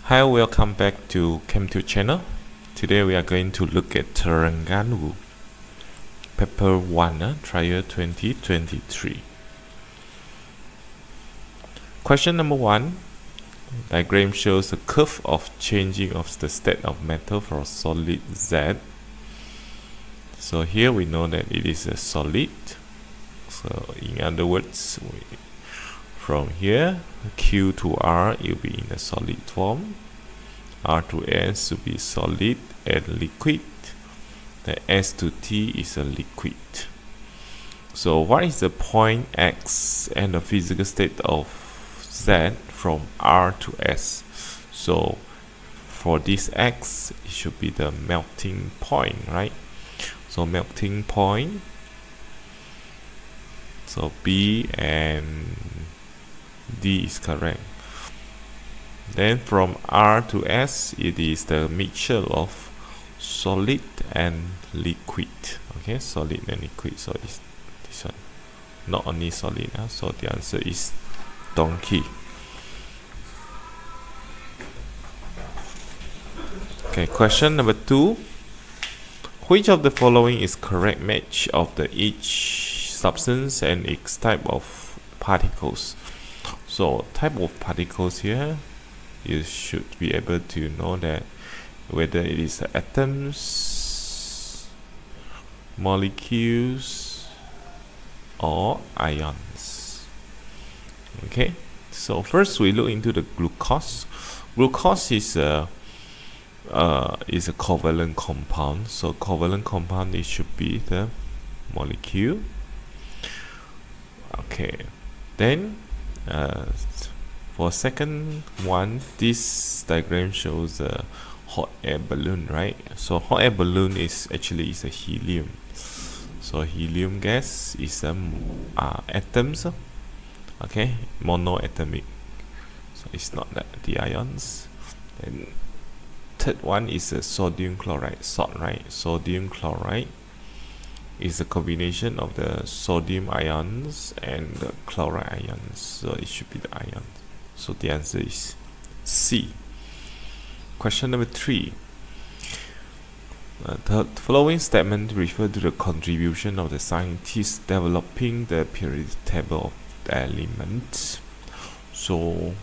Hi, welcome back to Chem2 channel. Today we are going to look at Terengganu Paper 1, Trial 2023. Question number 1. Diagram shows a curve of changing of the state of metal from solid Z. So here we know that it is a solid. So in other words, from here Q to R it will be in a solid form, R to S will be solid and liquid, the S to T is a liquid. So what is the point X and the physical state of Z from R to S? So for this X it should be the melting point, right? So melting point, so B and D is correct. Then from R to S it is the mixture of solid and liquid. Okay, solid and liquid. So it's this one, not only solid. So the answer is donkey. Okay, question number 2. Which of the following is correct match of the each substance and its type of particles? So type of particles here, you should be able to know that whether it is atoms, molecules, or ions. Okay, so first we look into the glucose. Glucose is a covalent compound. So covalent compound, it should be the molecule. Okay, then for second one, this diagram shows a hot air balloon, right? So hot air balloon is actually a helium. So helium gas is atoms, okay, monoatomic. So it's not that the ions. Then third one is a sodium chloride, salt, right? Sodium chloride is a combination of the sodium ions and the chloride ions. So it should be the ions. So the answer is C. Question number 3. The following statement refer to the contribution of the scientists developing the periodic table of the elements. So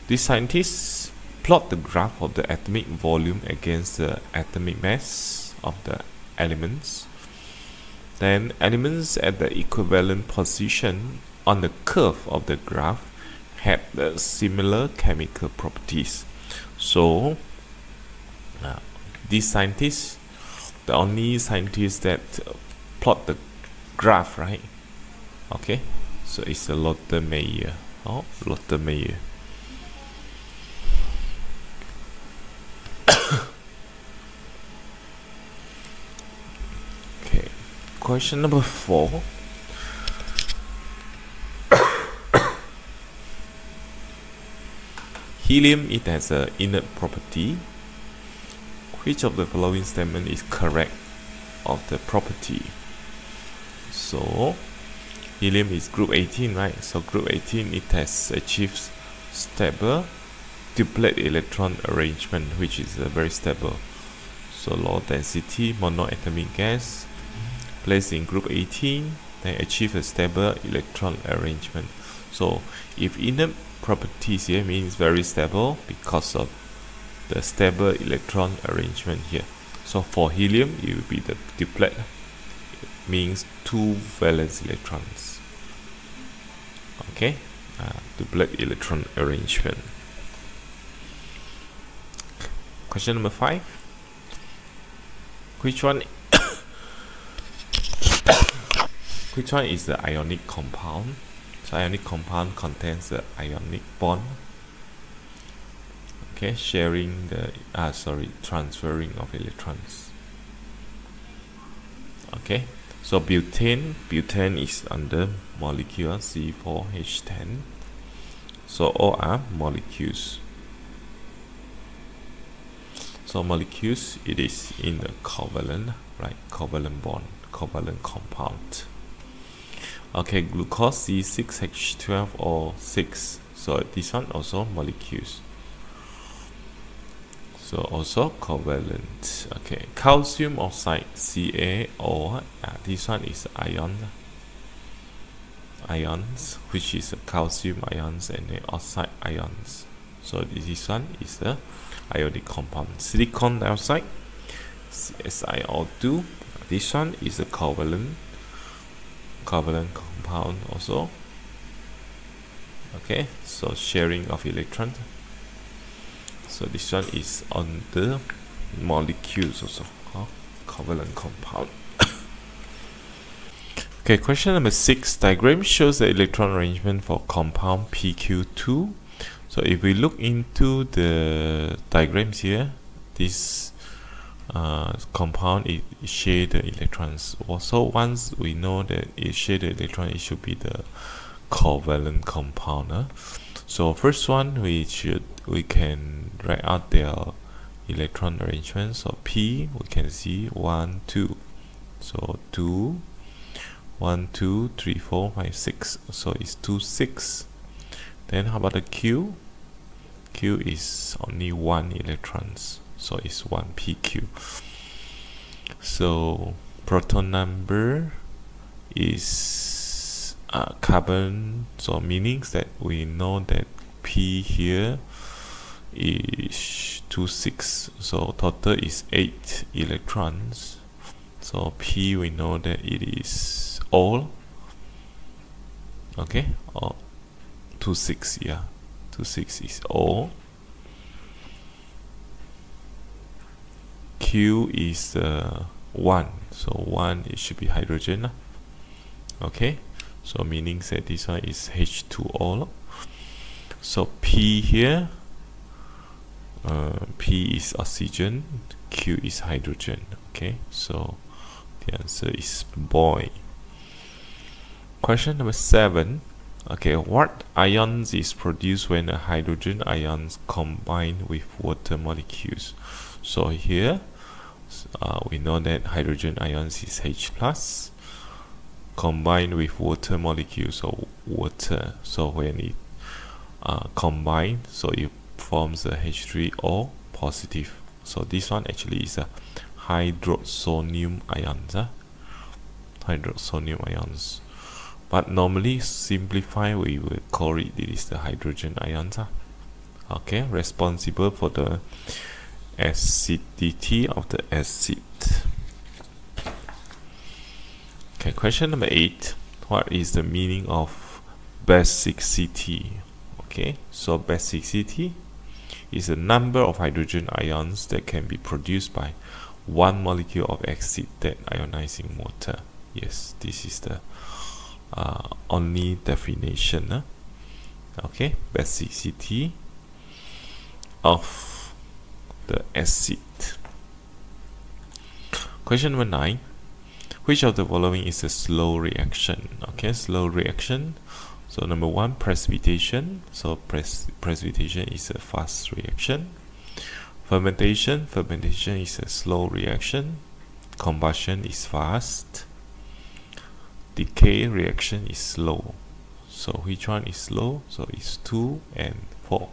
these scientists plot the graph of the atomic volume against the atomic mass of the elements. Then elements at the equivalent position on the curve of the graph had the similar chemical properties. So these scientists, the only scientists that plot the graph, right? Okay, so it's a Lotte Meyer. Oh, Lotte Meyer. Okay, question number 4. Helium, it has an inert property. Which of the following statement is correct of the property? So helium is group 18, right? So group 18, it has achieved stable duplet electron arrangement, which is very stable. So low density monoatomic gas placed in group 18, they achieve a stable electron arrangement. So if inert properties here means very stable because of the stable electron arrangement here. So for helium it will be the duplet, it means 2 valence electrons. Okay, duplet electron arrangement. Question number 5. Which one which one is the ionic compound? So ionic compound contains the ionic bond, okay, sharing the transferring of electrons. Okay, so butane is under molecule C4H10. So all are molecules. So molecules, it is in the covalent, right? Covalent bond, covalent compound. Okay, glucose C6H12 or 6. So this one also molecules. so also covalent. Okay, calcium oxide Ca, or this one is ions, which is calcium ions and the oxide ions. So this one is the ionic compound. Silicon dioxide SiO2, this one is a covalent compound also. Okay, so sharing of electrons. So this one is on the molecules also, covalent compound. Okay, question number 6. Diagram shows the electron arrangement for compound PQ2. So if we look into the diagrams here, this compound, it share the electrons. Also, once we know that it share the electron, it should be the covalent compound. So first one, we can write out their electron arrangement. So P, we can see 1 2, so 2 1 2 3 4 5 6, so it's 2 6. Then how about the Q? Q is only 1 electrons, so it's 1 PQ. So proton number is carbon, so meaning that we know that P here is 2 6, so total is 8 electrons. So P, we know that it is all, okay, or 2 6, yeah, 2 6 is all. Q is 1, so 1, it should be hydrogen, okay, so meaning that this one is H2O. So P here, P is oxygen, Q is hydrogen. Okay, so the answer is boy. Question number 7. Okay, what ions is produced when a hydrogen ions combine with water molecules? So here we know that hydrogen ions is H plus combined with water molecules, so water. So when it combine, so it forms a H3O positive. So this one actually is a hydrosonium ions. Hydrosonium ions. But normally simplify, we will call it is the hydrogen ions. Okay, responsible for the acidity of the acid. Okay, question number 8. What is the meaning of basicity? Okay, so basicity is the number of hydrogen ions that can be produced by one molecule of acid that ionizing water. Yes, this is the only definition. Okay, basicity of the acid. Question number 9. Which of the following is a slow reaction? Okay, slow reaction. So number 1, precipitation. So precipitation is a fast reaction. Fermentation is a slow reaction. Combustion is fast. Decay reaction is slow. So which one is slow? So it's 2 and 4.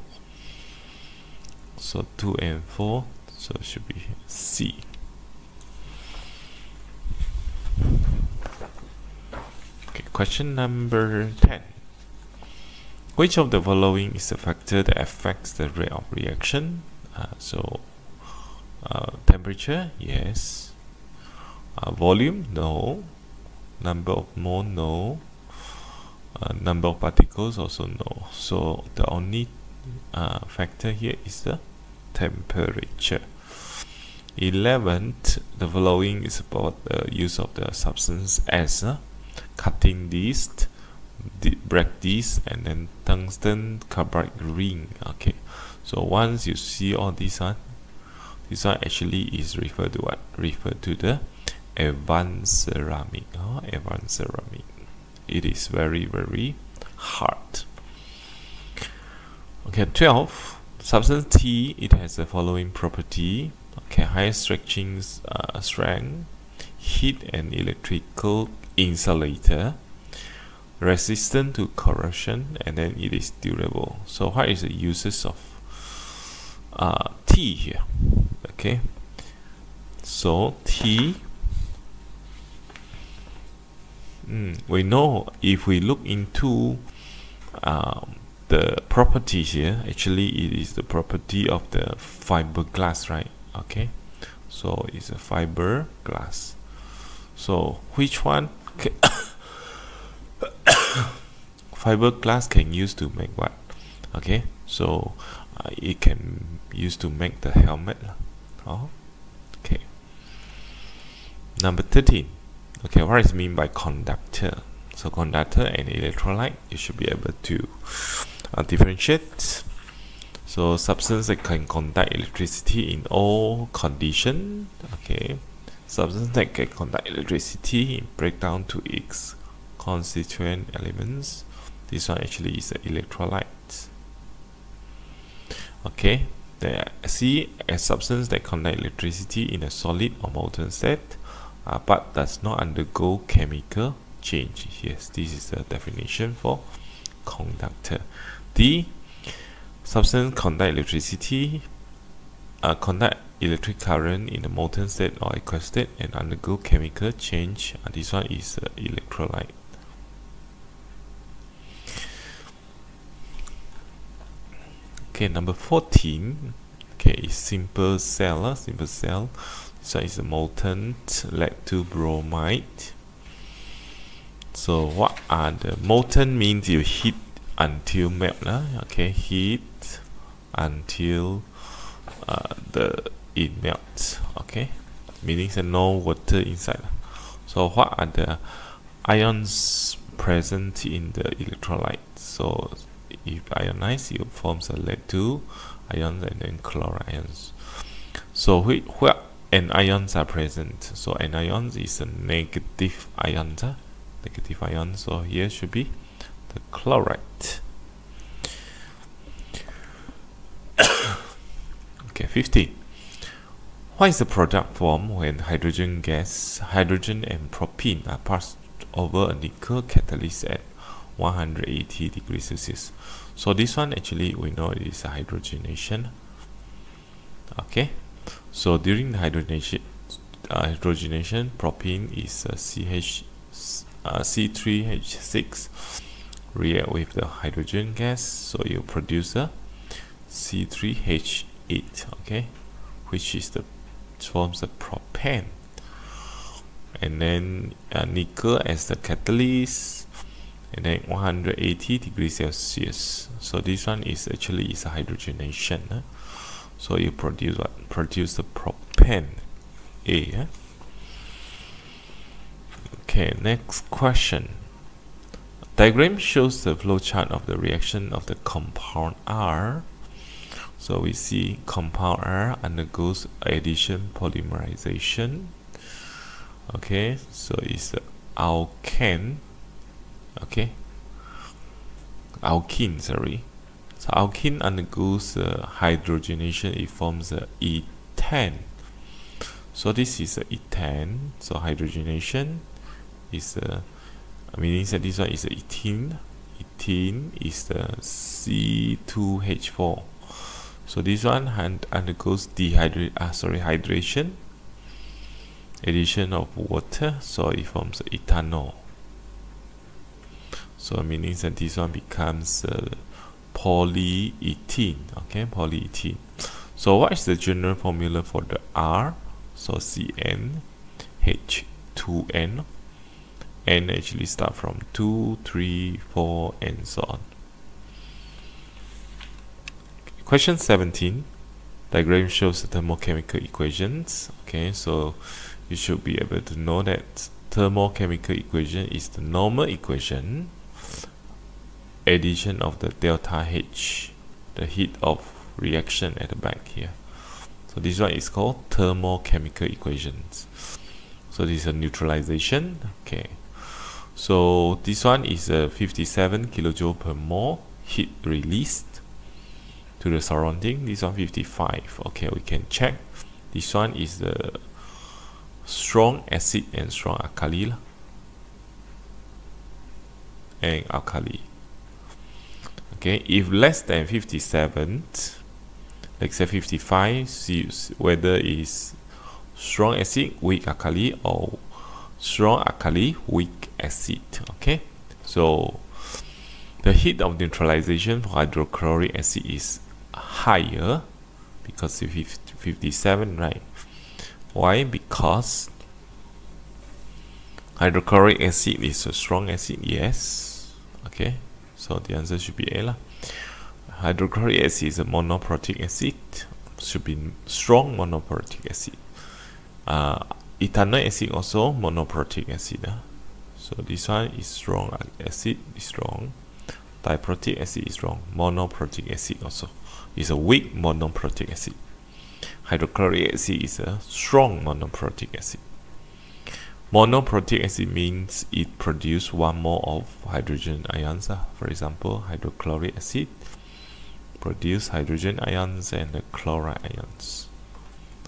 So 2 and 4, so it should be C. Okay, question number 10. Which of the following is a factor that affects the rate of reaction? Temperature, yes. Volume, no. Number of mole, no. Number of particles, also no. So the only factor here is the temperature. 11th, the following is about the use of the substance as cutting disc, break disc, and then tungsten carbide ring. Okay, so once you see all this one actually is referred to what? Referred to the advanced ceramic. Advanced ceramic. It is very, very hard. Okay, 12. Substance T, it has the following property. Okay, high stretching strength, heat and electrical insulator, resistant to corrosion, and then it is durable. So what is the uses of T here? Okay, so T, we know if we look into the properties here, actually it is the property of the fiberglass, right? Okay, so it's a fiberglass. So which one fiberglass can use to make what? Okay, so it can use to make the helmet. Oh, okay. Number 13. Okay, what is mean by conductor? So conductor and electrolyte, you should be able to differentiate. So substance that can conduct electricity in all conditions. Okay, substance that can conduct electricity break down to its constituent elements. This one actually is an electrolyte. Okay, C, a substance that conducts electricity in a solid or molten state, but does not undergo chemical change. Yes, this is the definition for conductor. D, substance conduct electricity, conduct electric current in a molten state or aqueous state and undergo chemical change. This one is electrolyte. Okay, number 14. Okay, is simple cell. Simple cell. So it's a molten lead to bromide. So what are the molten means you heat until melt. Okay, heat until it melts. Okay, meaning that no water inside. So what are the ions present in the electrolyte? So if ionized, it forms a lead 2 ions and then chloride ions. So where anions are present? So anions is a negative ion. Negative ion. So here should be the chloride. Okay, 15. What is the product form when hydrogen gas, hydrogen and propene are passed over a nickel catalyst at 180 degrees Celsius? So this one actually we know it is a hydrogenation. Okay, so during the hydrogenation, propene is C3H6 react with the hydrogen gas, so you produce a C3H8. Okay, which is the forms the propane, and then nickel as the catalyst, and then 180 degrees Celsius. So this one is actually is a hydrogenation. So you produce what? Produce the propane. A. Okay, next question. Diagram shows the flow chart of the reaction of the compound R. So we see compound R undergoes addition polymerization. Okay, so it's the alkane. Okay, alkene, sorry. So alkene undergoes hydrogenation. It forms a ethane. So this is a ethane. So hydrogenation is meaning that this one is a ethene. Ethene is the C2H4. So this one undergoes hydration, addition of water, so it forms ethanol. So meaning that this one becomes polyethylene. Okay, polyethylene. So what is the general formula for the R? So CnH2n. N actually start from 2, 3, 4 and so on. Question 17. Diagram shows the thermochemical equations. Okay, so you should be able to know that thermochemical equation is the normal equation, addition of the delta H, the heat of reaction at the back here. So this one is called thermochemical equations. So this is a neutralization. Okay, so this one is a 57 kilojoule per mole heat released to the surrounding. This one 55. Okay, we can check. This one is the strong acid and strong alkali and alkali. Okay, if less than 57, Like say 55, see whether is strong acid, weak alkali, or strong alkali, weak acid. Okay, so the heat of neutralization for hydrochloric acid is higher because of 57, right? Why? Because hydrochloric acid is a strong acid. Yes. Okay, so the answer should be A lah. Hydrochloric acid is a monoprotic acid, should be strong monoprotic acid. Ethanol acid also monoprotic acid. So this one is strong acid, is strong. Diprotic acid is strong. Monoprotic acid also is a weak monoprotic acid. Hydrochloric acid is a strong monoprotic acid. Monoprotic acid means it produces 1 mole of hydrogen ions. For example, hydrochloric acid produce hydrogen ions and the chloride ions.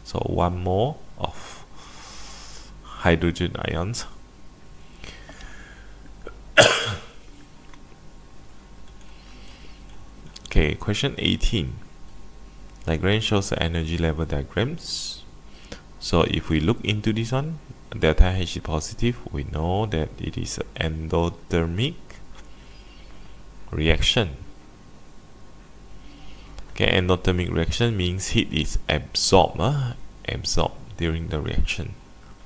So 1 mole of hydrogen ions. Okay, question 18. Diagram shows the energy level diagrams. So if we look into this one, delta H is positive, we know that it is an endothermic reaction. Okay, endothermic reaction means heat is absorbed during the reaction.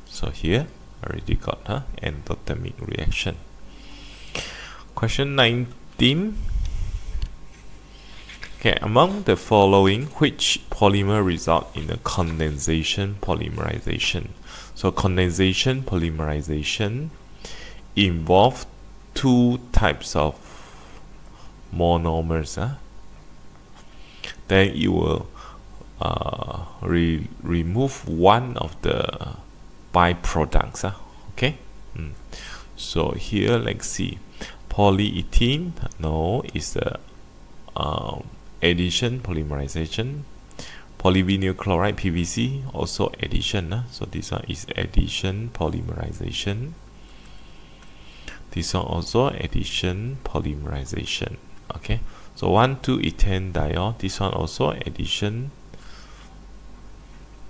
So here already got endothermic reaction. Question 19. Okay, among the following, which polymer result in a condensation polymerization? So condensation polymerization involve 2 types of monomers. Then you will remove one of the byproducts. Okay. So here, let's see. Polyethylene, no, is the addition polymerization. Polyvinyl chloride PVC also addition. So this one is addition polymerization. This one also addition polymerization. Okay, so 1,2-ethane-diol, this one also addition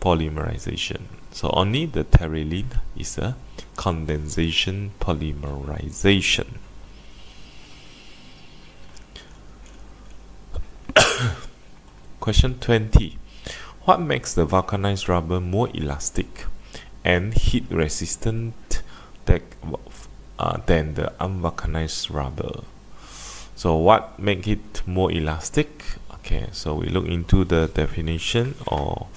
polymerization. So only the terylene is a condensation polymerization. Question 20. What makes the vulcanized rubber more elastic and heat resistant than the unvulcanized rubber? So what makes it more elastic? Okay, so we look into the definition or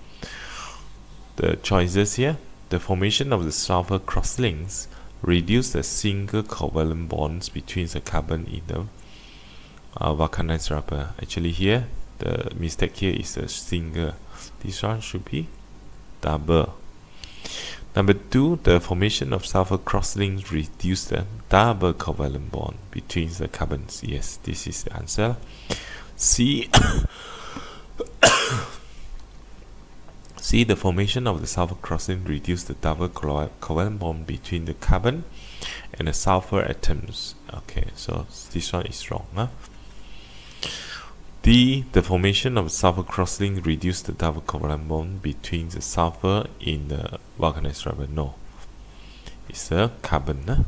the choices here. The formation of the sulfur crosslinks reduce the single covalent bonds between the carbon in the vulcanized rubber. Actually here, the mistake here is a single. This one should be double. Number 2, the formation of sulfur crosslinks reduce the double covalent bond between the carbons. Yes, this is the answer. C. C, the formation of the sulfur crossling reduce the double covalent bond between the carbon and the sulfur atoms. Okay, so this one is wrong. D, the formation of sulfur crosslink reduce the double covalent bond between the sulfur in the vulcanized rubber. No, it's a carbon.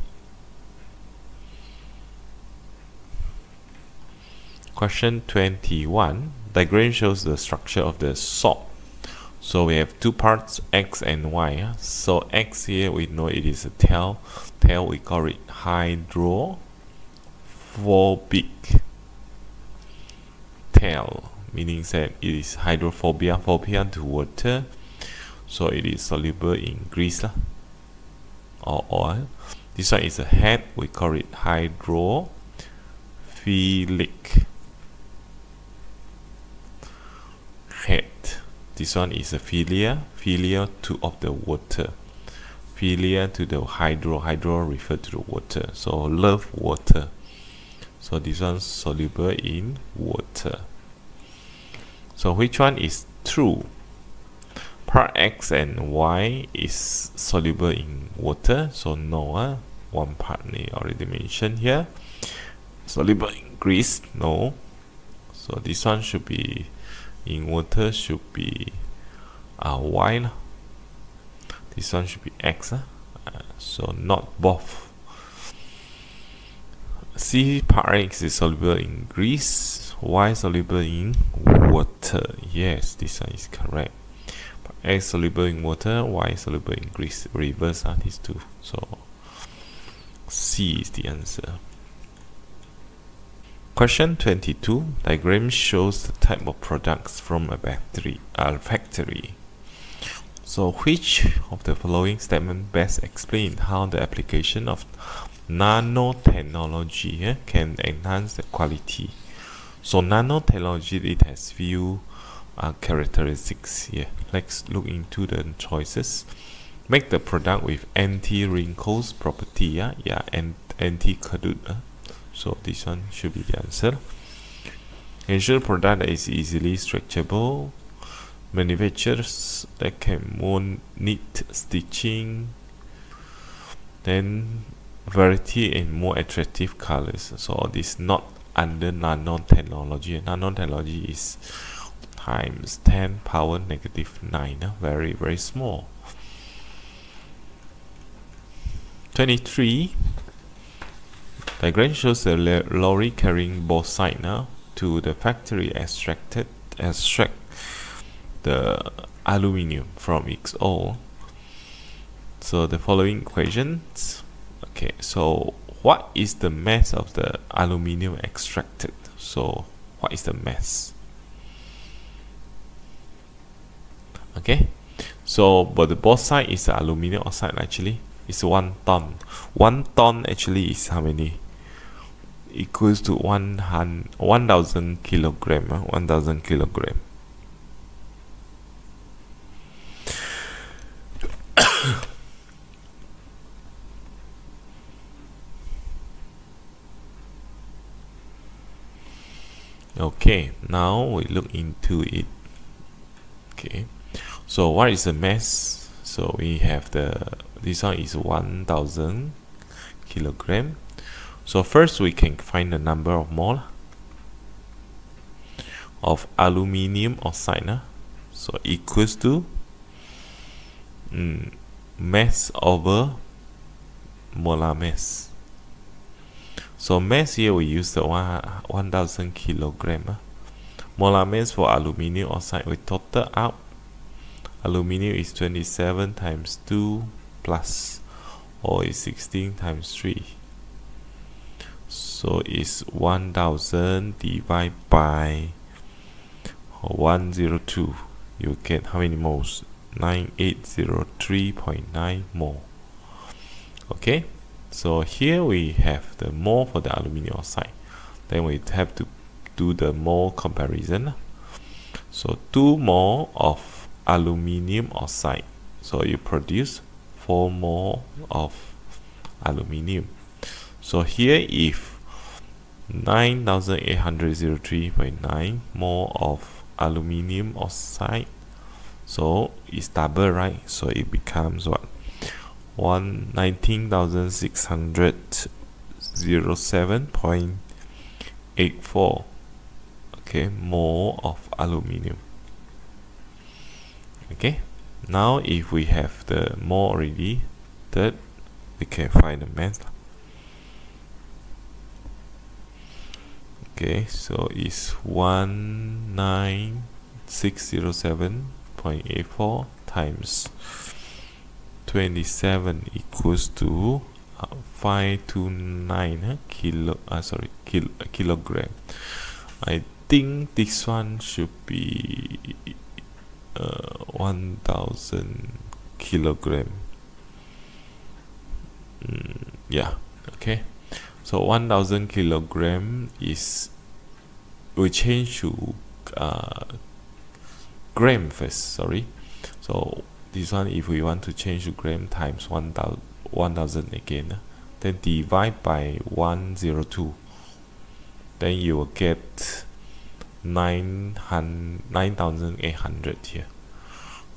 Question 21. Diagram shows the structure of the salt. So we have 2 parts, X and Y. So X here we know it is a tail. Tail we call it hydrophobic tail, meaning that it is hydrophobia to water, so it is soluble in grease or oil. This one is a head, we call it hydrophilic head. This one is a philia to of the water, philia to the hydro refer to the water, so love water. So this one soluble in water. So which one is true? Part X and Y is soluble in water, so no. One part already mentioned here. Soluble in grease, no. So this one should be in water should be y. This one should be x. So not both. C part X is soluble in grease, Y soluble in water. Yes, this one is correct. Part X soluble in water, Y soluble in grease. Reverse these two. So C is the answer. Question 22. Diagram shows the type of products from a factory. So which of the following statement best explain how the application of nanotechnology can enhance the quality? So nanotechnology, it has few characteristics here. Let's look into the choices. Make the product with anti-wrinkles property, and anti-kadut. So this one should be the answer. Ensure product that is easily stretchable. Manufacturers that can more neat stitching. Then variety and more attractive colors. So this not under nanotechnology. Nanotechnology is times 10 power negative 9. Very, very small. 23. Diagram shows a lorry carrying bauxite to the factory extract the aluminium from its ore. So the following equations. Okay, so what is the mass of the aluminium extracted? So what is the mass? Okay, so but the bauxite is the aluminium oxide, actually it's 1 ton. 1 ton actually is how many? Equals to 1,000 kilogram. 1,000 kilogram. Okay, now we look into it. Okay, so what is the mass? So we have this one is 1,000 kilogram. So first we can find the number of mole of aluminium oxide. So equals to mass over molar mass. So mass here we use the 1,000 kilogram. Molar mass for aluminium oxide, we total out. Aluminium is 27 times 2 plus, or is 16 times 3. So it's 1,000 divided by 102. You get how many moles? 9803.9 mole. Okay, so here we have the mole for the aluminium oxide. Then we have to do the mole comparison. So 2 mole of aluminium oxide. So you produce 4 mole of aluminium. So here if 9803.9 mole of aluminium oxide, so it's double, right? So it becomes what? 19,607.84 okay, mole of aluminium. Okay, now if we have the mole already, that we can find the mass. Okay, so it's 19,607.84 times 27 equals to 529 kilogram. I think this one should be 1,000 kilogram. Yeah, okay. So 1,000 kilogram is, we change to gram first, sorry. So this one, if we want to change to gram, times 1,000 again, then divide by 102, then you will get 9,800 here.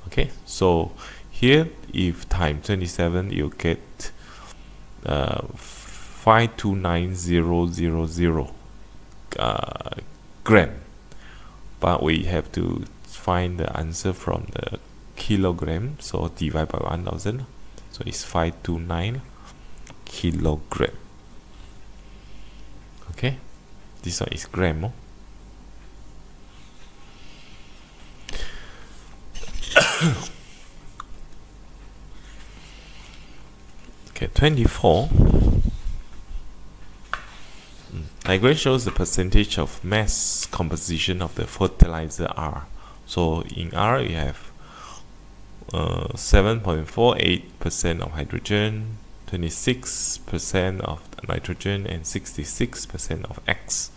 Okay, so here if times 27, you get 529,000 gram. but we have to find the answer from the kilogram, so divide by 1000, so it's 529 kilogram. Okay, this one is gram. Okay, 24. Diagram shows the percentage of mass composition of the fertilizer R. So in R we have 7.48% of hydrogen, 26% of nitrogen, and 66% of X.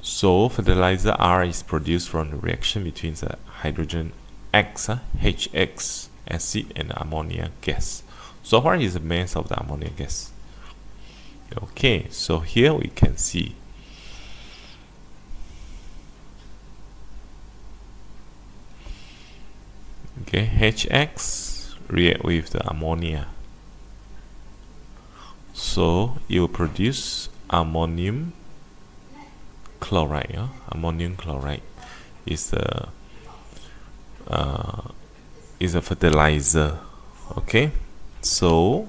So fertilizer R is produced from the reaction between the hydrogen X, HX acid, and ammonia gas. So what is the mass of the ammonia gas? Okay, so here we can see HX react with the ammonia, so it will produce ammonium chloride. Ammonium chloride is a fertilizer. Okay, so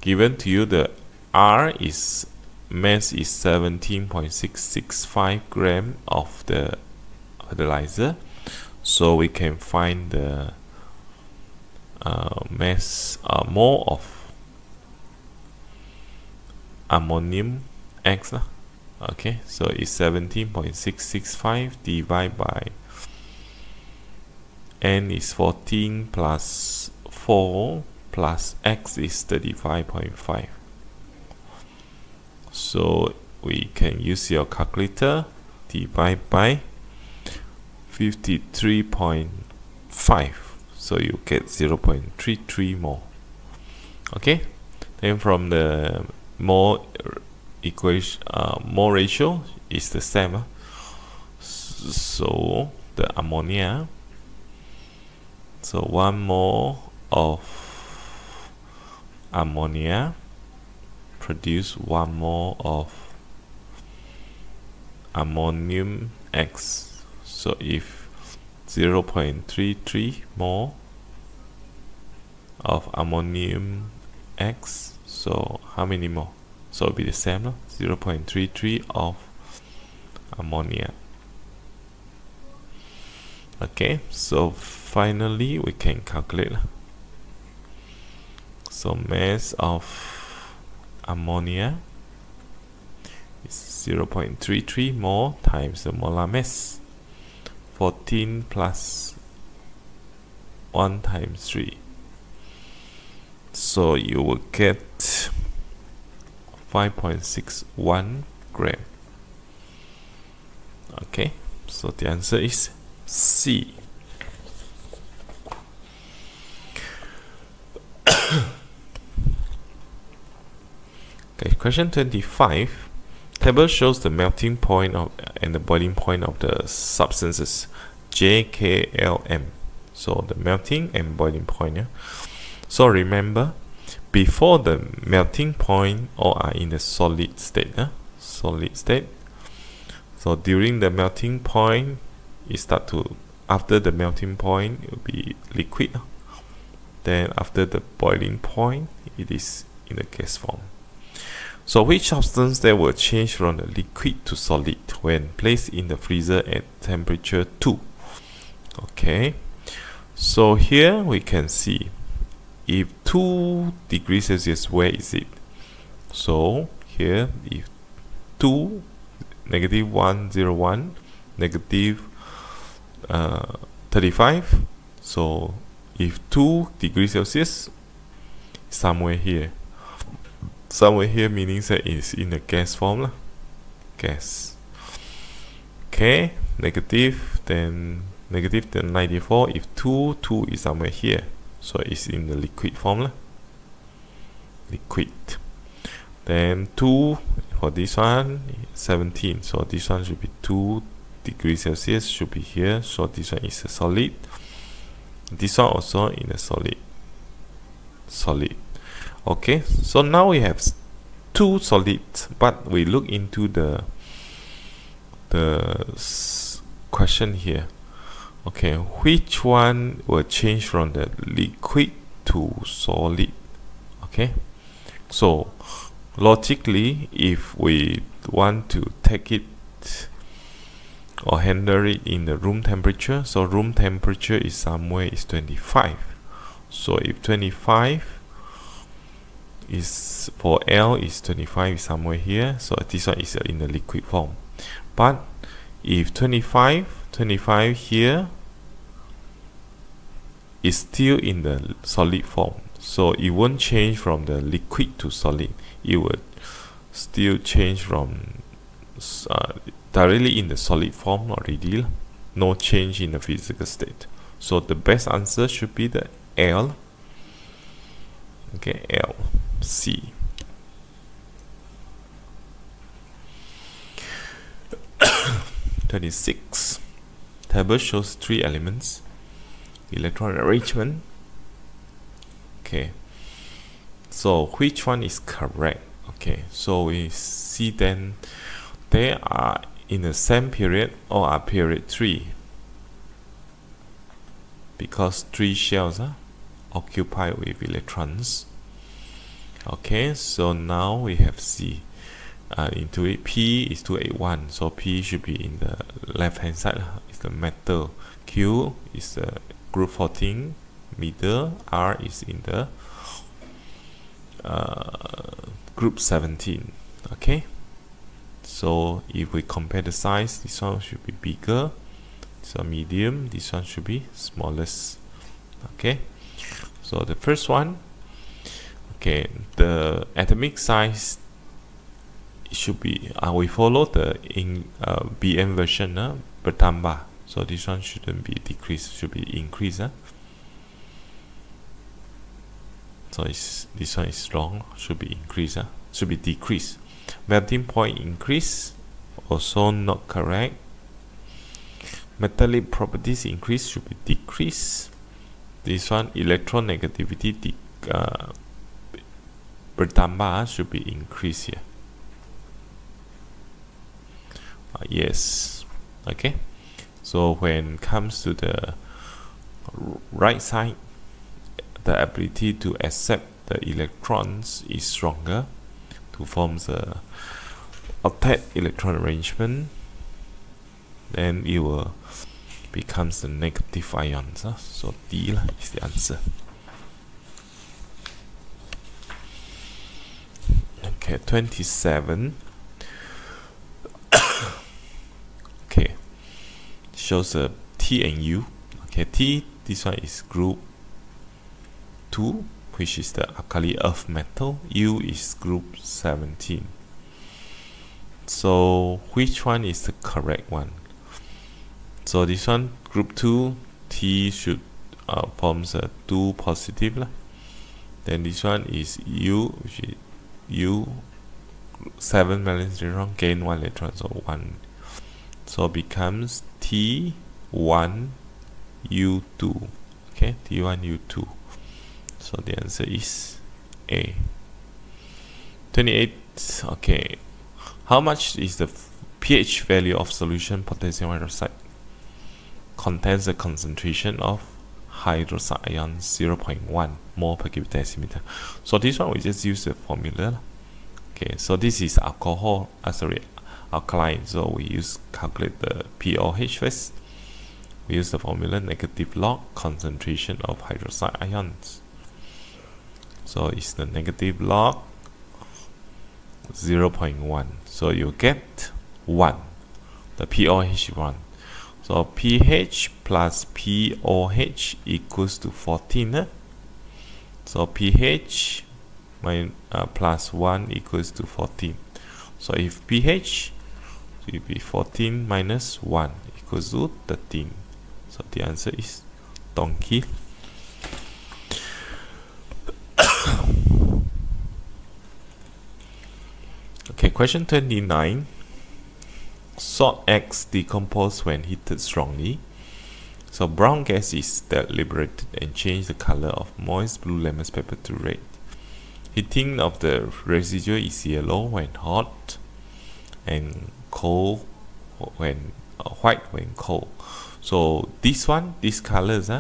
given to you the R is mass is 17.665 gram of the fertilizer, so we can find the mass mole of ammonium X. Okay, so it's 17.665 divided by N is 14 plus 4 plus X is 35.5. So we can use your calculator, divide by 53.5, so you get 0.33 mole. Okay, then from the mole equation, mole ratio is the same. So the ammonia, so 1 mole of ammonia produce 1 mole of ammonium X. So if 0.33 mole of ammonium X, so how many more? So it'll be the same, 0.33 of ammonia. Okay, so finally we can calculate. So mass of ammonia is 0.33 mole times the molar mass, 14 plus 1 times 3. So you will get 5.61 gram. Okay, so the answer is C. Okay, question 25. Table shows the melting point of and the boiling point of the substances J, K, L, M. So the melting and boiling point. So remember, before the melting point, all are in the solid state. Solid state. So during the melting point, it start to, after the melting point, it will be liquid. Then after the boiling point, it is in the gas form. So which substance that will change from the liquid to solid when placed in the freezer at temperature 2? Okay, so here we can see if 2 degrees Celsius, where is it? So here, if 2, negative 101, negative 35, so if 2 degrees Celsius, somewhere here meaning that it's in the gas form, gas. Okay, negative then 94. If 2 is somewhere here, so it's in the liquid form, liquid. Then 2 for this one, 17. So this one should be 2 degrees Celsius, should be here. So this one is a solid. This one also in a solid. Okay, so now we have two solids, but we look into the question here. Okay, which one will change from the liquid to solid? Okay, so logically, if we want to take it or handle it in the room temperature, so room temperature is somewhere is 25. So if 25 is for L is 25 is somewhere here, so this one is in the liquid form. But if 25 here is still in the solid form, so it won't change from the liquid to solid. It would still change from directly in the solid form already. No change in the physical state. So the best answer should be the L. Okay, L, C. (26) Table shows 3 elements. Electron arrangement. Okay, so which one is correct? Okay, so we see then they are in the same period or are period 3, because 3 shells are occupied with electrons. Okay, so now we have C into it. P is 281, so P should be in the left hand side. It's the metal. Q is the group 14, middle. R is in the group 17. Okay, so if we compare the size, this one should be bigger, this one medium, this one should be smallest. Okay, so the first one, okay, the atomic size should be we follow the BM version, bertambah. So this one shouldn't be decreased, should be increased. So this one is wrong, should be increased, should be decreased. Melting point increase, also not correct. Metallic properties increase, should be decreased. This one electronegativity bertambah, should be increased here. Yes. Okay, so when it comes to the right side, the ability to accept the electrons is stronger to form the octet electron arrangement. Then it will becomes the negative ions. So D is the answer. Okay, 27. Okay, shows a T and U. Okay, T, this one is group 2, which is the alkali earth metal. U is group 17. So which one is the correct one? So this one, group 2, T should forms a 2 positive. Then this one is U, which is U 7 valence electron, gain 1 electron, so 1. So becomes T1 U2. Okay, T1 U2. So the answer is A. 28. Okay, how much is the pH value of solution potassium hydroxide? Contains a concentration of hydroxide ions 0.1 mole per cubic decimeter. So this one we just use the formula. Okay, so this is alcohol, alkaline. So we use calculate the pOH first. We use the formula negative log concentration of hydroxide ions. So it's the negative log 0.1. So you get 1. The pOH 1. So pH plus pOH equals to 14. So pH plus 1 equals to 14. So if pH will be 14 minus 1 equals to 13. So the answer is donkey. Okay, question 29. Salt X decompose when heated strongly. So brown gas is liberated and change the color of moist blue lemon paper to red. heating of the residue is yellow when hot and cold when white when cold. So this one, these colors,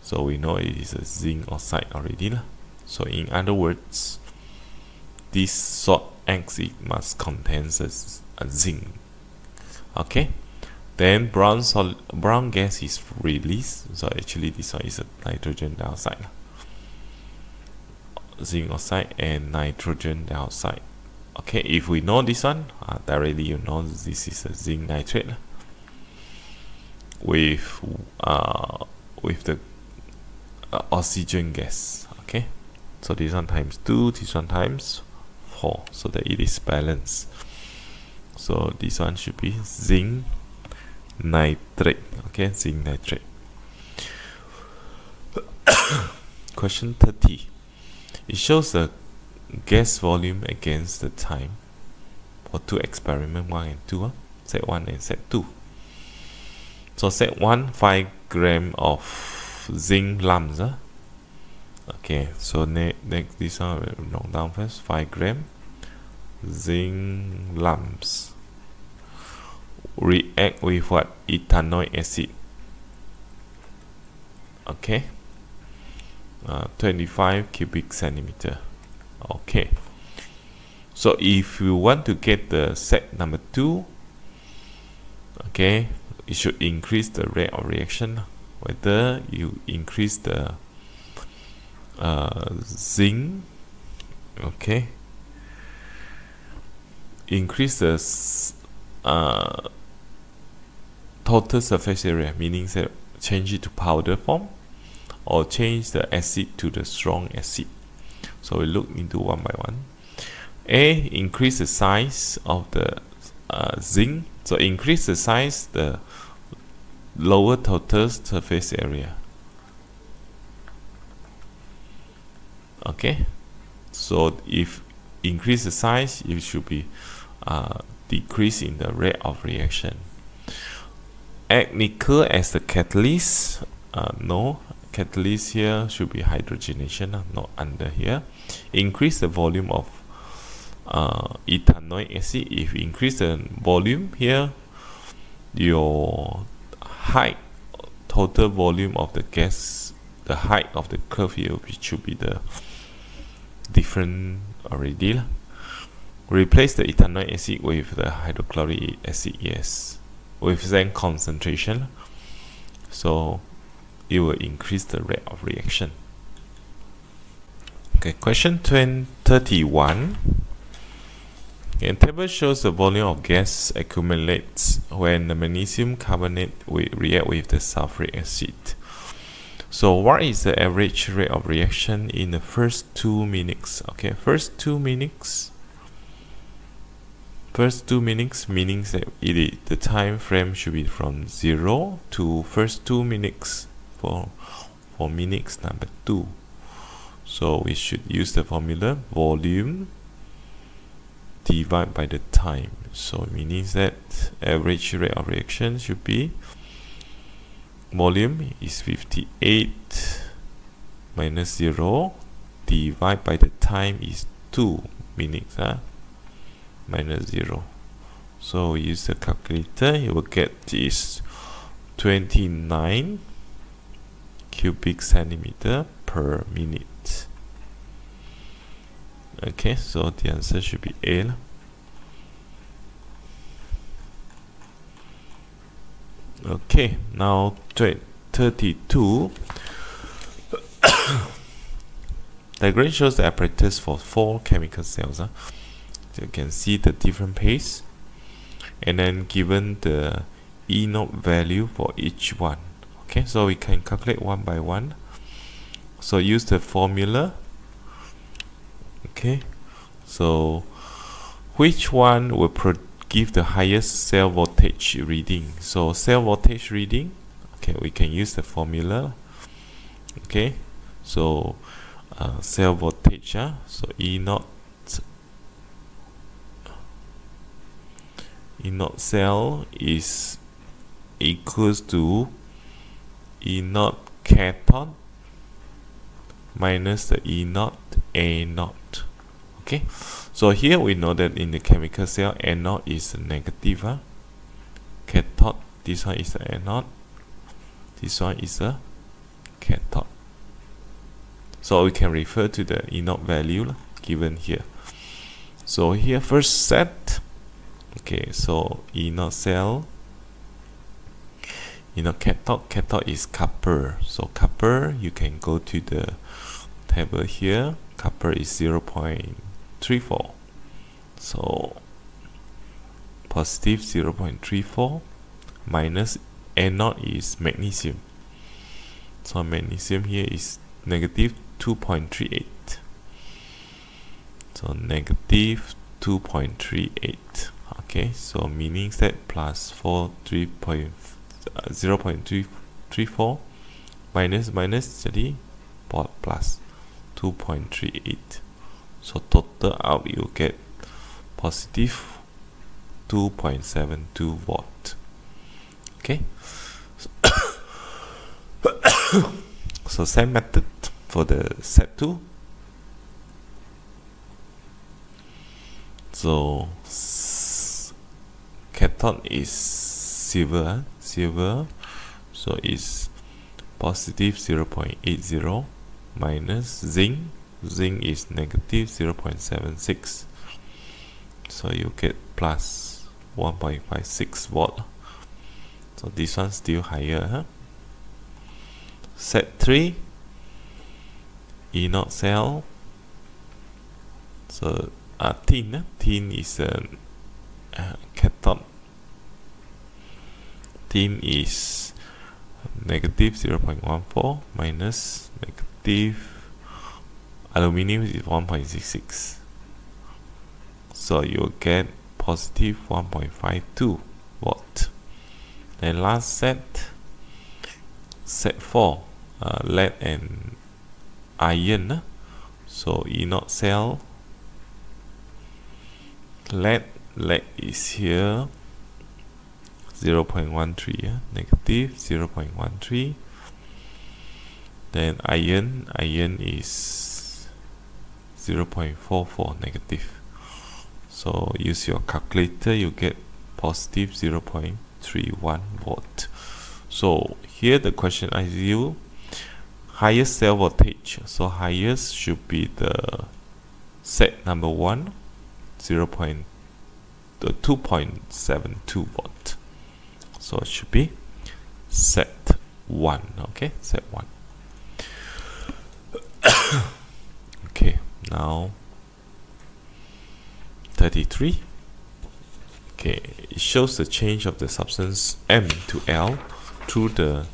so we know it is a zinc oxide already. So in other words, this salt X, it must contain a zinc. Okay, then brown gas is released. So actually this one is a nitrogen dioxide, zinc oxide and nitrogen dioxide. Okay, if we know this one, directly you know this is a zinc nitrate with the oxygen gas. Okay, so this one times 2, this one times 4, so that it is balanced. So this one should be zinc nitrate. Okay, zinc nitrate. Question 30. It shows the gas volume against the time for two experiments 1 and 2, set 1 and set 2. So set 1, 5 grams of zinc lumps. Okay, so next this one we'll note down first. 5 grams zinc lumps react with what? Ethanoic acid. Okay, 25 cubic centimeter. Okay, so if you want to get the set number 2, okay, it should increase the rate of reaction. Whether you increase the zinc, okay, increase the total surface area, meaning that change it to powder form, or change the acid to the strong acid. So we look into one by one. A, increase the size of the zinc. So increase the size, the lower total surface area. Okay, so if increase the size, it should be decrease in the rate of reaction. Add nickel as the catalyst. No, catalyst here should be hydrogenation, not under here. Increase the volume of ethanoic acid. If you increase the volume here, your height, total volume of the gas, the height of the curve here, which should be the different already. Replace the ethanoic acid with the hydrochloric acid, yes, with same concentration, so it will increase the rate of reaction. Okay, question 31. The table shows the volume of gas accumulates when the magnesium carbonate will react with the sulfuric acid. So what is the average rate of reaction in the first 2 minutes? Okay, first 2 minutes. First 2 minutes meaning that the time frame should be from 0 to first 2 minutes for minutes number 2. So we should use the formula volume divided by the time. So meaning that average rate of reaction should be volume is 58 minus 0 divided by the time is 2 minutes minus 0. So we use the calculator, you will get this 29 cubic centimeter per minute. Okay, so the answer should be A. Okay, now 32. Diagram shows the apparatus for 4 chemical cells. So you can see the different pace, and then given the E0 value for each one. Okay, so we can calculate one by one. So use the formula. Okay, so which one will give the highest cell voltage reading? So cell voltage reading, okay, we can use the formula. Okay, so cell voltage, so E0 cell is equals to E0 cathode minus the E0 A0. Okay, so here we know that in the chemical cell A0 is negative, cathode. This one is a anode, this one is a cathode. So we can refer to the E0 value given here. So here first set, okay, so E0 cell, cathode is copper. So copper, you can go to the table here. Copper is 0.34. So positive 0.34 minus anode is magnesium. So magnesium here is negative 2.38. So negative 2.38. Okay, so meaning that plus 0.34 minus jadi plus 2.38. So total out you get positive 2.72 volt. Okay, so same method for the set 2. So cathode is silver, so it's positive 0.80 minus zinc is negative 0.76. So you get plus 1.56 volt. So this one's still higher. Set 3, E0 cell. So tin is a cathode. Tin is negative 0.14 minus negative aluminium is 1.66. So you get positive 1.52 volt. Then last set 4, lead and iron. So E0 cell, lead is here 0.13, negative 0.13. Then iron is 0.44 negative. So use your calculator, you get positive 0.31 volt. So here the question asks you highest cell voltage. So highest should be the set number 1, 2.72 volt. So it should be set 1. Okay, set 1. Okay, now 33. Okay, it shows the change of the substance M to L through the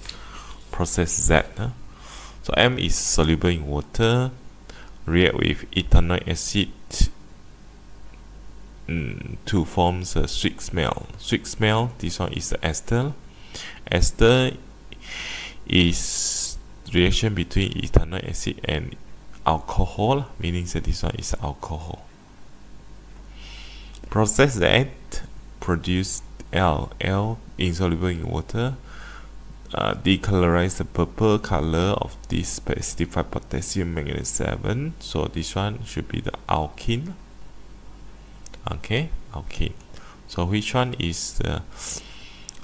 process Z. So M is soluble in water, react with ethanoic acid to form a sweet smell. Sweet smell, this one is the ester. Ester is reaction between ethanoic acid and alcohol, meaning that this one is alcohol. Process Z produce L insoluble in water, decolorize the purple color of this specified potassium manganese 7. So this one should be the alkene. Okay, alkene. So which one is the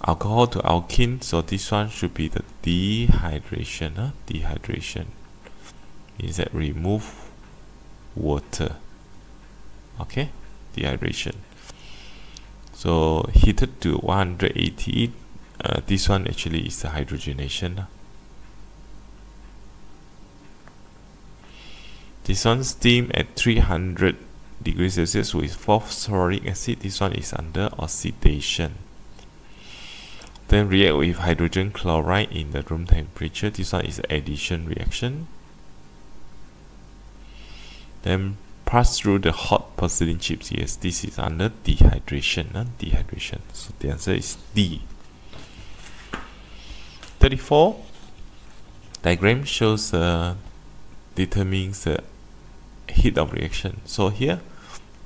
alcohol to alkene? So this one should be the dehydration. Dehydration means that remove water. Okay, dehydration. So heated to 180. This one actually is the hydrogenation. This one steam at 300 degrees Celsius with phosphoric acid. This one is under oxidation. Then react with hydrogen chloride in the room temperature. This one is addition reaction. Then pass through the hot porcelain chips. Yes, this is under dehydration. Dehydration. So the answer is D. 34. Diagram shows determines the heat of reaction. So here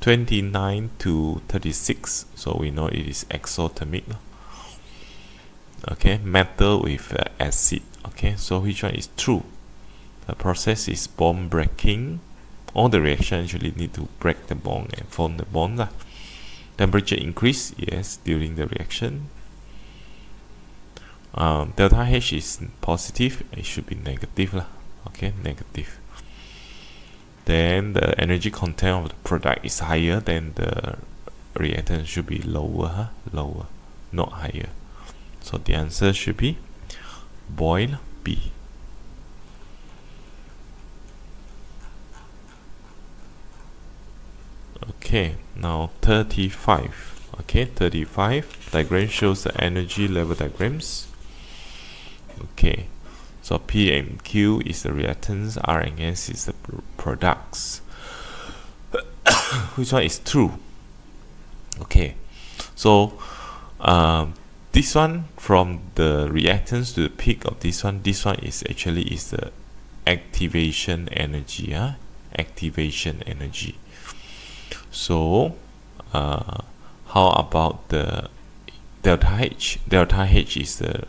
29 to 36. So we know it is exothermic. Okay, metal with acid. Okay, so which one is true? The process is bond breaking. all the reaction actually need to break the bond and form the bond lah. Temperature increase, yes, during the reaction. Delta H is positive, it should be negative lah. Okay, negative. Then the energy content of the product is higher, then the reactant should be lower, lower, not higher. So the answer should be boil B. Okay, now 35. Okay, 35. Diagram shows the energy level diagrams. Okay, so P and Q is the reactants, R and S is the products. Which one is true? Okay, so this one, from the reactants to the peak of this one is actually the activation energy. Activation energy. So how about the delta H? Delta H is the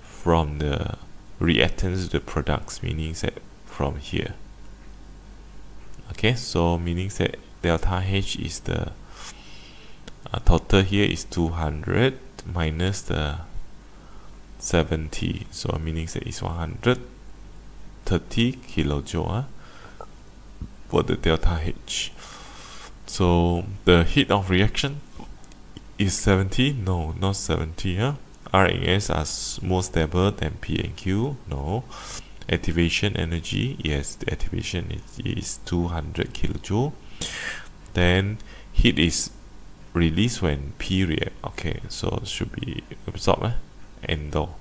from the reactants to the products, meaning that from here. Okay, so meaning that delta H is the total here is 200 minus the 70, so meaning that is 130 kilojoule for the delta H. So the heat of reaction is 70? No, not 70. R and S are more stable than P and Q? No. Activation energy, yes, the activation is 200 kilojoule. Then heat is released when P react. Okay, so it should be absorbed, endo.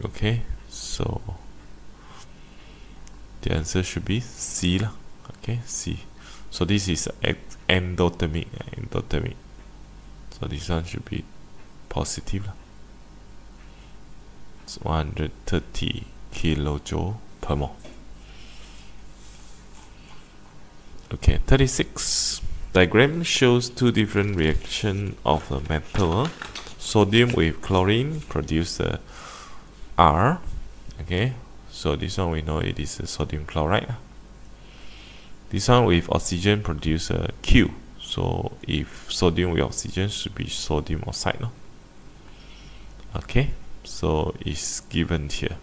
Okay, so the answer should be C lah. Okay, C. So this is endothermic. Endothermic. So this one should be positive lah. It's 130 kilojoule per mole. Okay, 36. Diagram shows two different reactions of the metal. Sodium with chlorine produce R. Okay, so this one we know it is sodium chloride. This one with oxygen produce Q. So if sodium with oxygen should be sodium oxide. No? Okay, so it's given here.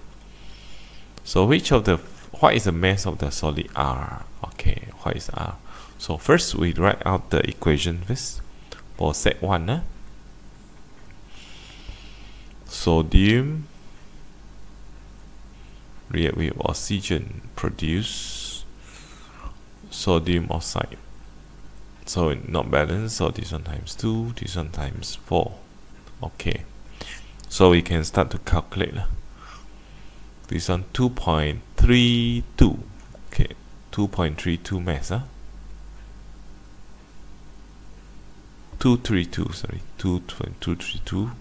So what is the mass of the solid R? Okay, what is R? So first we write out the equation first for set 1. Sodium react with oxygen produce sodium oxide. So not balanced, so this one times 2, this one times 4. Okay, so we can start to calculate. This one 2.32. Okay, 2.32 mass. 232, sorry, 2.232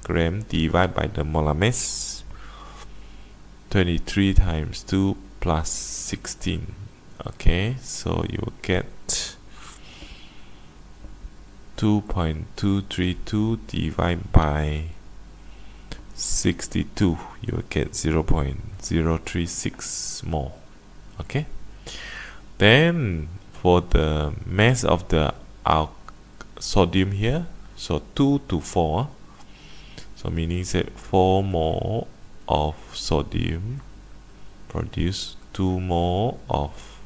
gram divided by the molar mass. 23 times 2 plus 16. Okay, so you will get 2.232 divided by 62. You will get 0.036 mole. Okay, then for the mass of the sodium here, so 2 to 4, so meaning that 4 mole of sodium produce 2 mole of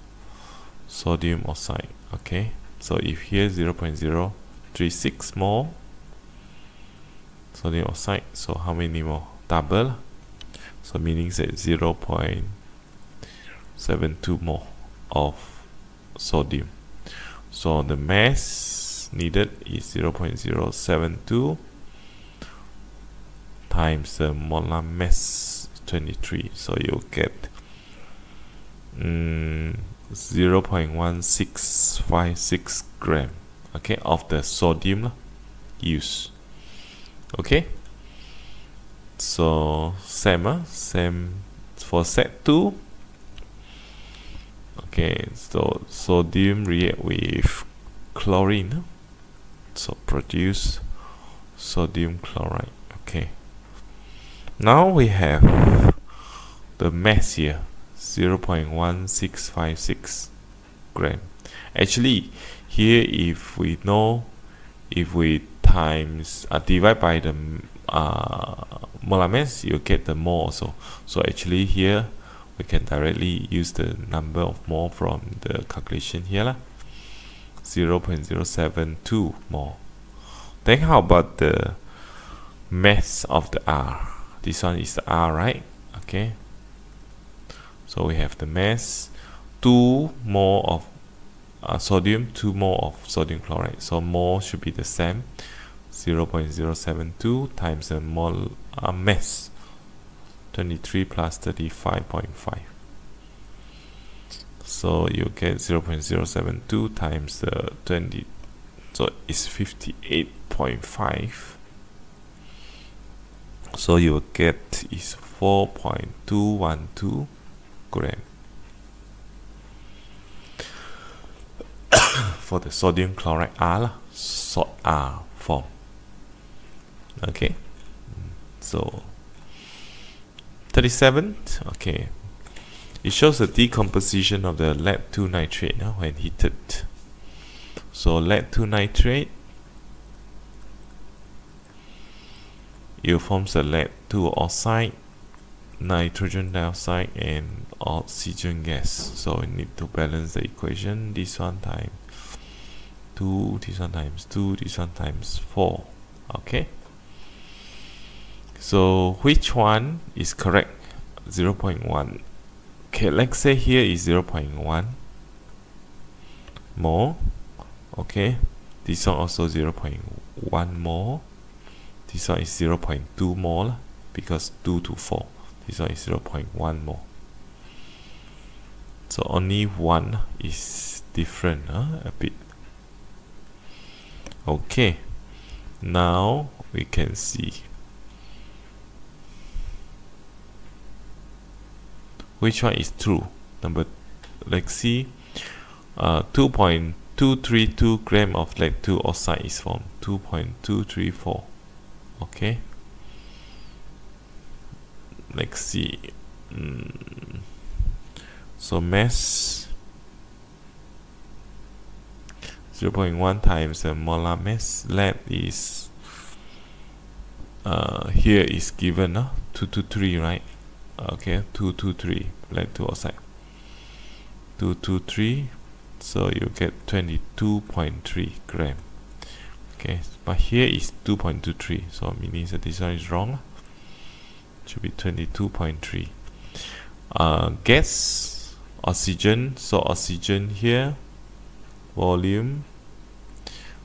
sodium oxide. Okay, so if here 0.036 mole sodium oxide, so how many more? Double, so meaning that 0.72 mole of sodium. So the mass needed is 0.072 times the molar mass 23, so you get 0.1656 gram, okay, of the sodium used. Okay, so same for set 2. Okay, so sodium react with chlorine, so produce sodium chloride. Okay, now we have the mass here, 0.1656 gram. Actually, here if we times divide by the molar mass, you get the mole also. So actually here we can directly use the number of mole from the calculation here, 0.072 mole. Then how about the mass of the R? This one is the R, right? Okay, so we have the mass, 2 mole of sodium, 2 mole of sodium chloride. So mole should be the same, 0.072 times the mole mass, 23 plus 35.5. So you get 0.072 times the 20, so it's 58.5. So you will get is 4.212 gram for the sodium chloride R, salt R form. Okay, so 37. Okay, it shows the decomposition of the lead-2 nitrate when heated. So lead-2 nitrate, it forms the lead-2 oxide, nitrogen dioxide, and oxygen gas. So we need to balance the equation. This one times 2, this one times 2, this one times 4. Okay, so which one is correct? 0.1. Okay, let's say here is 0.1 mole. Okay, this one also 0.1 mole. This one is 0.2 mole because 2 to 4. This one is 0.1 mole. So only one is different a bit. Okay, now we can see which one is true. Let's see, 2.232 gram of lead-2 oxide is formed, 2.234. Okay, let's see. So mass 0.1 times the molar mass. Lead is here is given 223, right? Okay, 223 lead-2 oxide, 223. So you get 22.3 gram. Okay, but here is 2.23, so meaning that this one is wrong. Should be 22.3. Gas, oxygen. So oxygen here, volume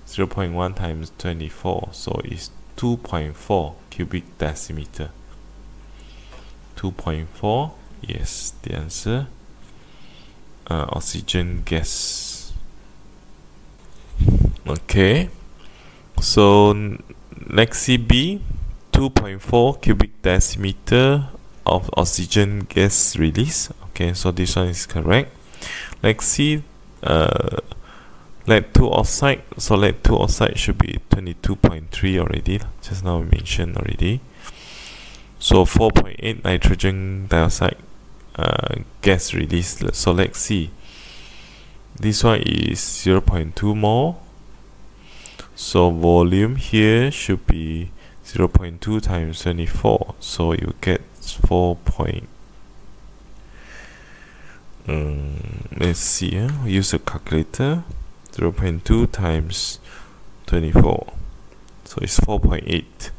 0.1 times 24, so it's 2.4 cubic decimeter. 2.4, yes, the answer. Oxygen gas. Okay, so let's see B, 2.4 cubic decimeter of oxygen gas release. Okay, so this one is correct. Let's see lead-2 oxide. So lead-2 oxide should be 22.3 already, just now we mentioned already. So 4.8 nitrogen dioxide gas release. So let's see, this one is 0.2 mole. So volume here should be 0.2 times 24, so you get 4. Let's see, use a calculator. 0.2 times 24, so it's 4.8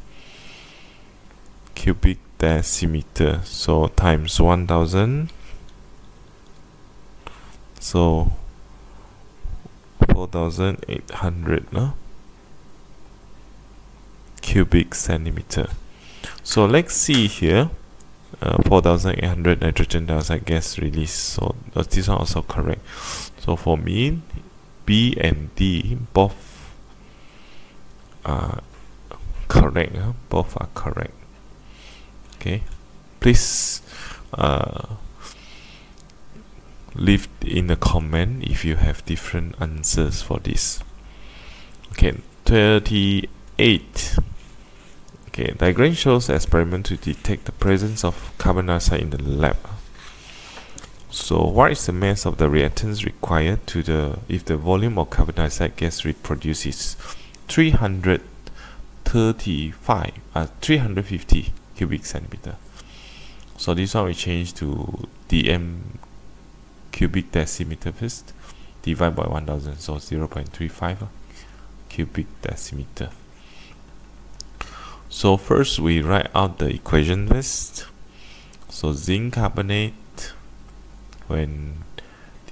cubic decimeter. So times 1000, so 4800 cubic centimeter. So let's see here, 4800 nitrogen dioxide gas release. So this one also correct. So for me, B and D both are correct. Both are correct. Okay, please leave in the comment if you have different answers for this. Okay, 38. Okay, diagram shows experiment to detect the presence of carbon dioxide in the lab. So what is the mass of the reactants required to the if the volume of carbon dioxide gas produced is 350 cubic centimeter. So this one we change to dm cubic decimeter first, divide by 1000, so 0.35 cubic decimeter. So first we write out the equation first. So zinc carbonate, when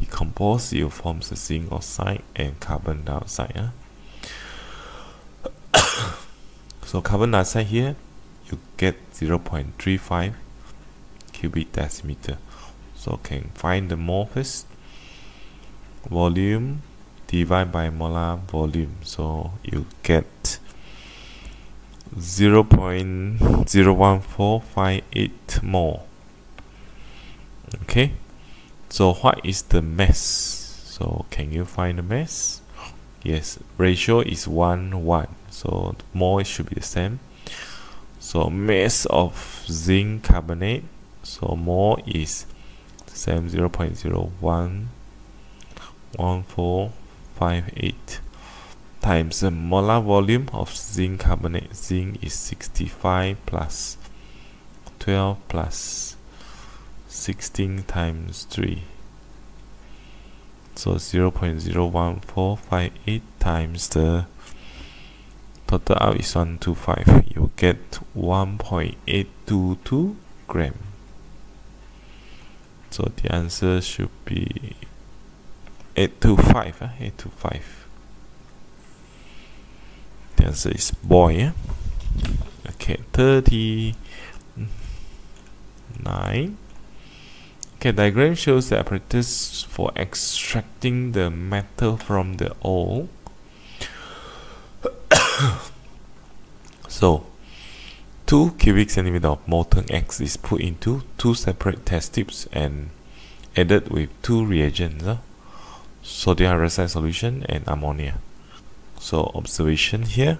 decomposed, it forms a zinc oxide and carbon dioxide. So carbon dioxide here, you get 0.35 cubic decimeter. So can find the mole first. Volume divide by molar volume. So you get 0.01458 mole. Okay. So what is the mass? So can you find the mass? Yes, ratio is 1:1. So mole should be the same. So mass of zinc carbonate, so mole is same 0.011458 times the molar volume of zinc carbonate. Zinc is 65 plus 12 plus 16 times 3. So 0.01458 times the total out is 125. You get 1.822 gram. So the answer should be 825. 825. The answer is boy. Okay, 39. Okay, diagram shows the apparatus for extracting the metal from the ore. So 2 cubic centimeter of molten X is put into 2 separate test tubes and added with 2 reagents, sodium hydroxide solution and ammonia. So observation here.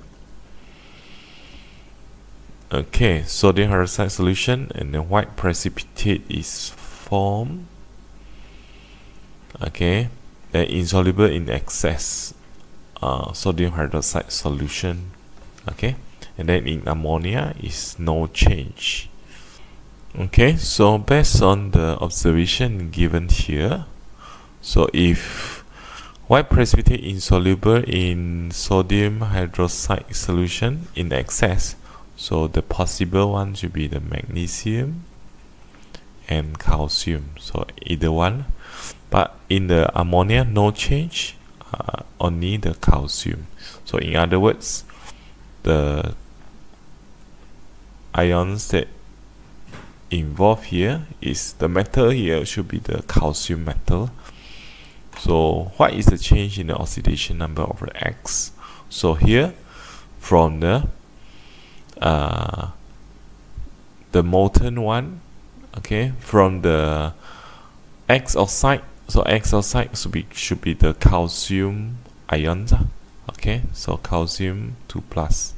Okay, sodium hydroxide solution and the white precipitate is formed. Okay, then insoluble in excess sodium hydroxide solution. Okay, and then in ammonia is no change. Okay, so based on the observation given here, so if white precipitate insoluble in sodium hydroxide solution in excess, so the possible one should be the magnesium and calcium, so either one. But in the ammonia, no change, only the calcium. So in other words, the ions that involved here is the metal here should be the calcium metal. So what is the change in the oxidation number of the X? So here from the molten one, okay, from the X oxide, so X oxide should be the calcium ions. Okay, so calcium 2 plus,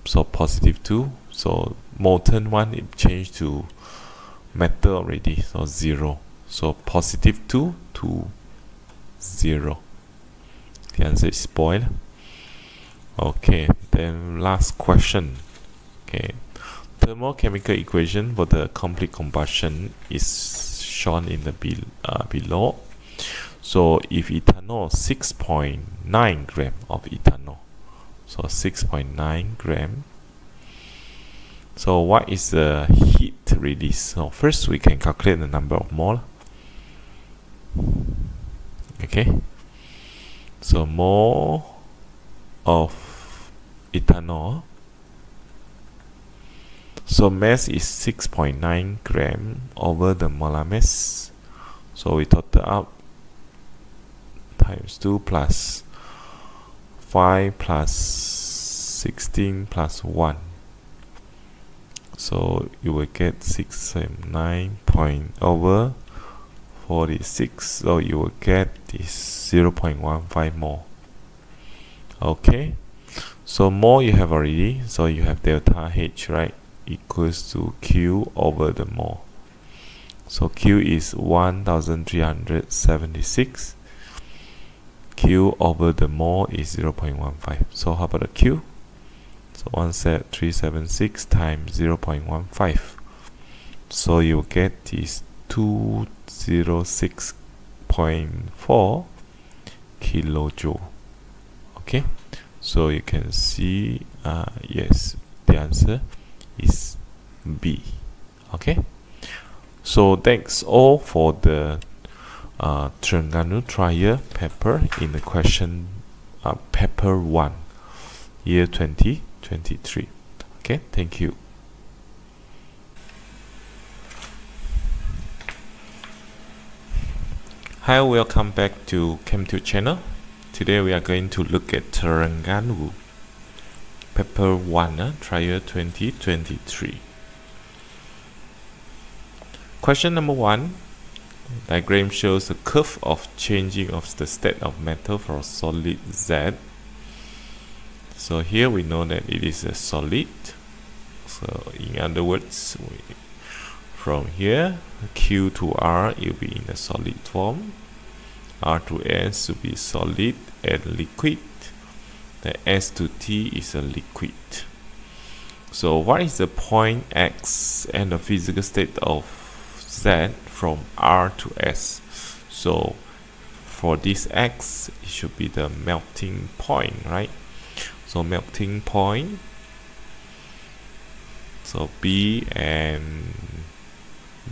so positive 2. So molten one, it changed to metal already, so 0. So positive 2 to 0. The answer is spoiled. Okay, then last question. Okay, thermochemical equation for the complete combustion is shown in the below. So if ethanol, 6.9 gram of ethanol, so 6.9 gram. So what is the heat release? So first we can calculate the number of mole. Okay, so mole of ethanol, so mass is 6.9 gram over the molar mass. So we total out times 2 plus 5 plus 16 plus 1. So you will get 679 point over 46. So you will get this 0.15 mole. Okay, so mole you have already, so you have delta H, right, equals to Q over the mole. So Q is 1376. Q over the mole is 0.15. So how about the Q? So 1 set 376 times 0.15. So you get is 206.4 kilojoule. Okay, so you can see yes, the answer is B. Okay, so thanks all for the Terengganu trial paper in the question paper 1 year 2023. Okay, thank you. Hi, welcome back to Chem2 channel. Today we are going to look at Terengganu paper 1 trial 2023. Question number 1. Diagram shows a curve of changing of the state of metal for a solid Z. So here we know that it is a solid. So in other words, from here Q to R it will be in a solid form, R to S will be solid and liquid, the S to T is a liquid. So what is the point X and the physical state of Z from R to S? So for this X, it should be the melting point, right? So melting point, so B and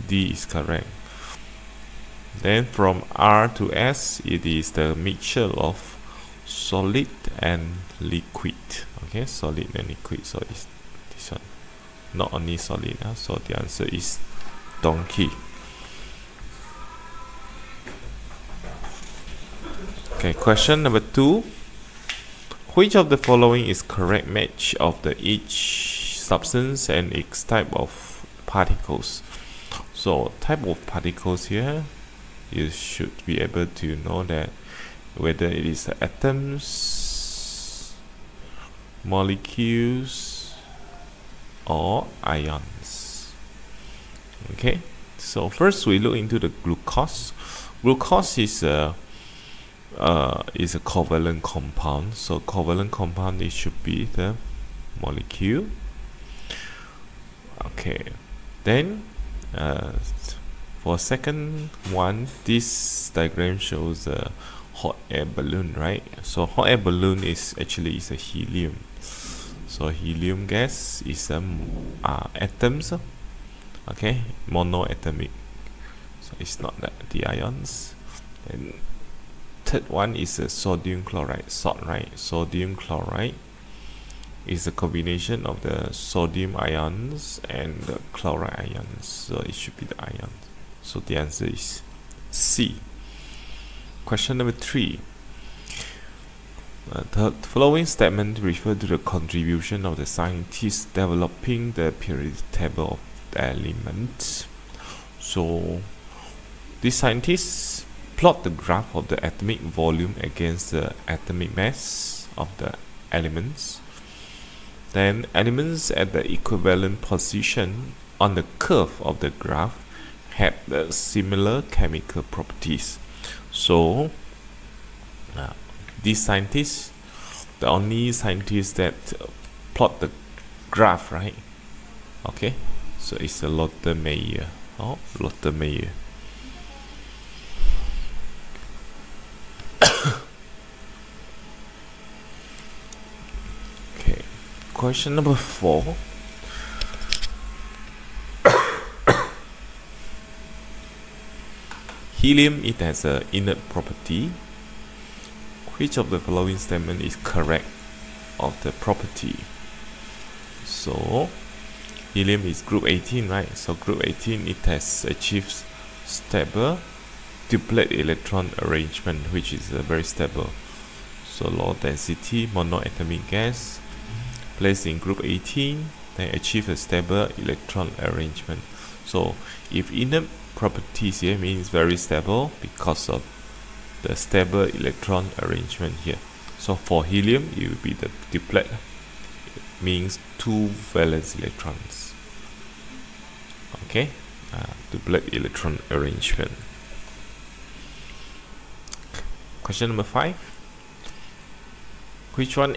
D is correct. Then from R to S, it is the mixture of solid and liquid. Okay, solid and liquid. So it's this one, not only solid. So the answer is donkey. Okay, question number 2. Which of the following is correct match of the each substance and its type of particles? So type of particles here, you should be able to know that whether it is atoms, molecules, or ions. Okay, so first we look into the glucose. Glucose is a covalent compound. So covalent compound, it should be the molecule. Okay, then for second one, this diagram shows a hot air balloon, right? So hot air balloon is actually a helium. So helium gas is atoms, okay, monoatomic. So it's not that the ions. And third one is a sodium chloride, salt, right? Sodium chloride is a combination of the sodium ions and the chloride ions. So it should be the ions. So the answer is C. Question number 3. The following statement refer to the contribution of the scientists developing the periodic table of the elements. So these scientists plot the graph of the atomic volume against the atomic mass of the elements. Then elements at the equivalent position on the curve of the graph have the similar chemical properties. So these scientists, the only scientists that plot the graph, right? Okay, so it's a Lotte Meyer. Oh, Lotte Meyer. Okay, question number 4. Helium, it has an inert property. Which of the following statement is correct of the property? So helium is group 18, right? So group 18, it has achieved stable duplet electron arrangement, which is very stable. So low density monoatomic gas placed in group 18, they achieve a stable electron arrangement. So if inert properties here means very stable because of the stable electron arrangement here. So for helium, it will be the duplet, it means 2 valence electrons. Okay, duplet electron arrangement. Question number 5. Which one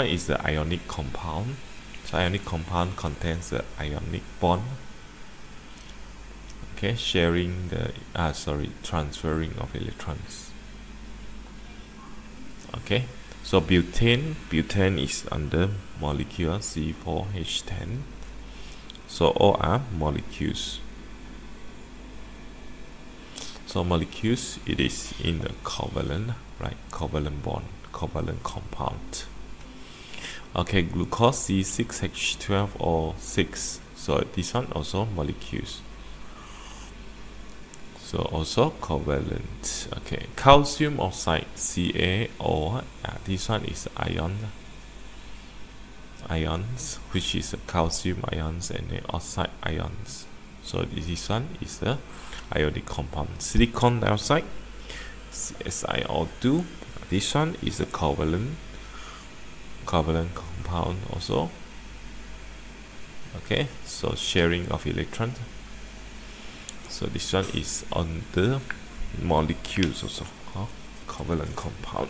is the ionic compound? So ionic compound contains the ionic bond, okay, sharing the transferring of electrons. Okay, so butane is under molecule C4H10. So all are molecules. So molecules, it is in the covalent, right? Covalent bond, covalent compound. Okay, glucose C6H12 or 6. So this one also molecules. So also covalent. Okay, calcium oxide CaO. This one is ions, which is calcium ions and the oxide ions. So this one is the ionic compound. Silicon dioxide SiO2. This one is a covalent compound also. Okay, so sharing of electrons. So this one is on the molecules also, covalent compound.